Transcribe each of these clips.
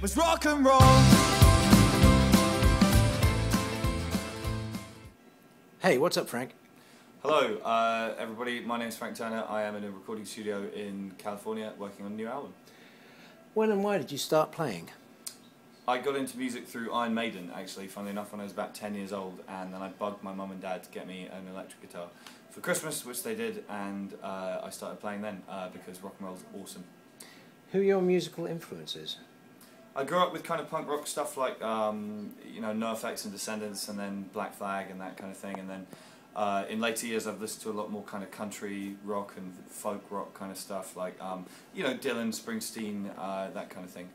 was rock and roll. Hey, what's up, Frank? Hello, everybody. My name is Frank Turner. I am in a recording studio in California working on a new album. When and why did you start playing? I got into music through Iron Maiden, actually, funnily enough, when I was about 10 years old, and then I bugged my mum and dad to get me an electric guitar for Christmas, which they did, and I started playing then because rock and roll is awesome. Who are your musical influences? I grew up with kind of punk rock stuff like, you know, NoFX and Descendants, and then Black Flag and that kind of thing, and then in later years I've listened to a lot more kind of country rock and folk rock kind of stuff, like, you know, Dylan, Springsteen, that kind of thing.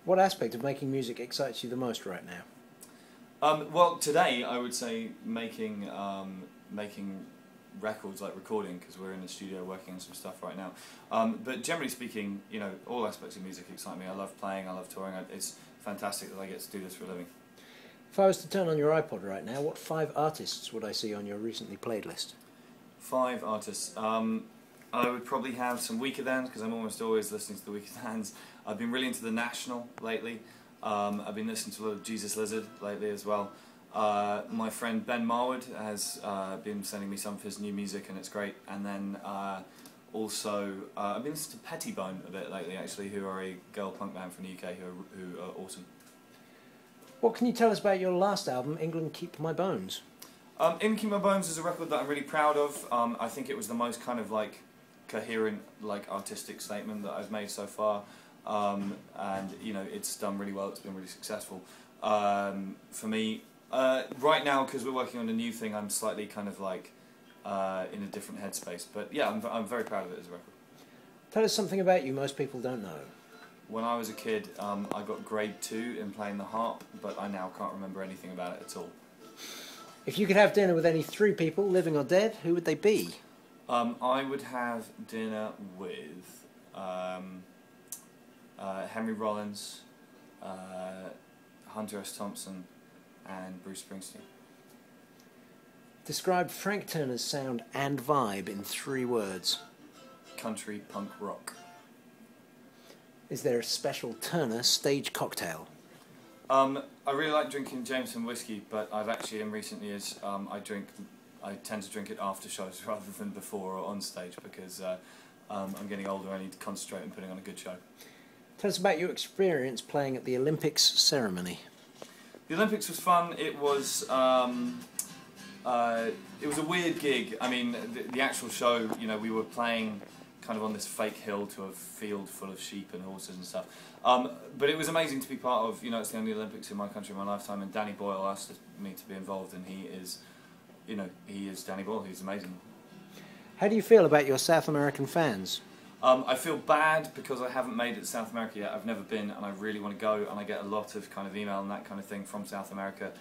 What aspect of making music excites you the most right now? Well, today I would say making records, like recording, because we're in the studio working on some stuff right now. But generally speaking, you know, all aspects of music excite me. I love playing, I love touring. It's fantastic that I get to do this for a living. If I was to turn on your iPod right now, what 5 artists would I see on your recently played list? 5 artists. I would probably have some Weekend Hands, because I'm almost always listening to the Weekend Hands. I've been really into the National lately. I've been listening to a lot of Jesus Lizard lately as well. My friend Ben Marwood has been sending me some of his new music, and it's great. And then also I've been listening to Pettibone a bit lately, actually, who are a girl punk band from the UK who are awesome. What can you tell us about your last album, England Keep My Bones? England Keep My Bones is a record that I'm really proud of. I think it was the most kind of like coherent, like artistic statement that I've made so far. And you know, it's done really well. It's been really successful for me. Right now, because we're working on a new thing, I'm slightly kind of like in a different headspace. But yeah, I'm very proud of it as a record. Tell us something about you most people don't know. When I was a kid, I got grade 2 in playing the harp, but I now can't remember anything about it at all. If you could have dinner with any 3 people, living or dead, who would they be? I would have dinner with Henry Rollins, Hunter S. Thompson, and Bruce Springsteen. Describe Frank Turner's sound and vibe in 3 words. Country punk rock. Is there a special Turner stage cocktail? I really like drinking Jameson whiskey, but I've actually in recent years I tend to drink it after shows rather than before or on stage, because I'm getting older. I need to concentrate on putting on a good show. Tell us about your experience playing at the Olympics ceremony. The Olympics was fun. It was a weird gig. I mean, the actual show, you know, we were playing kind of on this fake hill to a field full of sheep and horses and stuff. But it was amazing to be part of. You know, it's the only Olympics in my country in my lifetime, and Danny Boyle asked me to be involved, and he is, you know, he is Danny Boyle. He's amazing. How do you feel about your South American fans? I feel bad because I haven't made it to South America yet. I've never been, and I really want to go, and I get a lot of kind of email and that kind of thing from South America,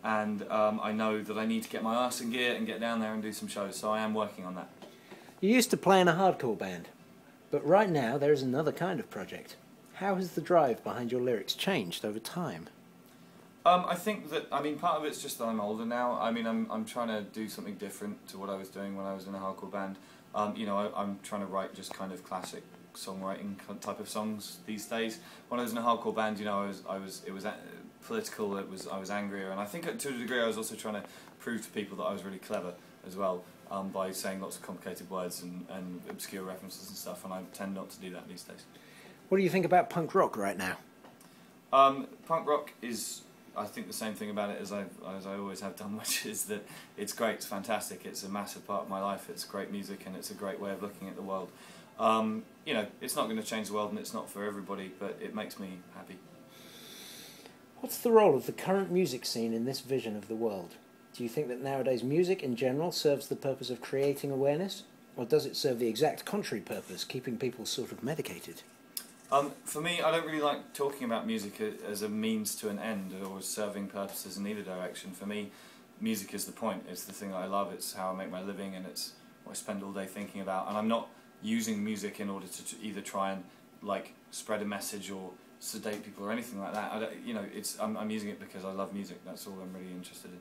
and I know that I need to get my arse in gear and get down there and do some shows, so I am working on that. You used to play in a hardcore band, but right now there is another kind of project. How has the drive behind your lyrics changed over time? I think that, I mean, part of it's just that I'm older now. I mean, I'm trying to do something different to what I was doing when I was in a hardcore band. You know, I'm trying to write just kind of classic songwriting type of songs these days. When I was in a hardcore band, you know, it was political. I was angrier, and I think to a degree I was also trying to prove to people that I was really clever as well, by saying lots of complicated words and obscure references and stuff. And I tend not to do that these days. What do you think about punk rock right now? Punk rock is, I think, the same thing about it as I always have done, which is that it's great, it's fantastic, it's a massive part of my life, it's great music, and it's a great way of looking at the world. You know, it's not going to change the world, and it's not for everybody, but it makes me happy. What's the role of the current music scene in this vision of the world? Do you think that nowadays music in general serves the purpose of creating awareness, or does it serve the exact contrary purpose, keeping people sort of medicated? For me, I don't really like talking about music as a means to an end or as serving purposes in either direction. For me, music is the point. It's the thing that I love. It's how I make my living, and it's what I spend all day thinking about. And I'm not using music in order to either try and like spread a message or sedate people or anything like that. You know, I'm using it because I love music. That's all I'm really interested in.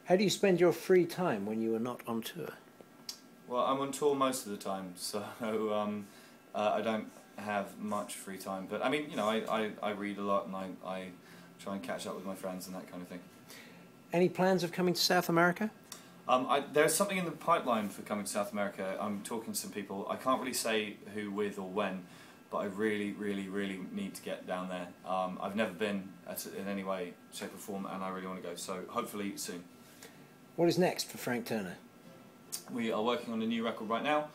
How do you spend your free time when you are not on tour? Well, I'm on tour most of the time, so I don't have much free time. But I mean, you know, I read a lot, and I try and catch up with my friends and that kind of thing. Any plans of coming to South America? There's something in the pipeline for coming to South America. I'm talking to some people. I can't really say who with or when, but I really, really, really need to get down there. I've never been in any way, shape or form, and I really want to go. So hopefully soon. What is next for Frank Turner? We are working on a new record right now,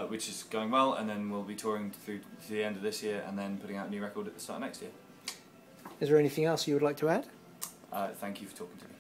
which is going well, and then we'll be touring through to the end of this year, and then putting out a new record at the start of next year. Is there anything else you would like to add? Thank you for talking to me.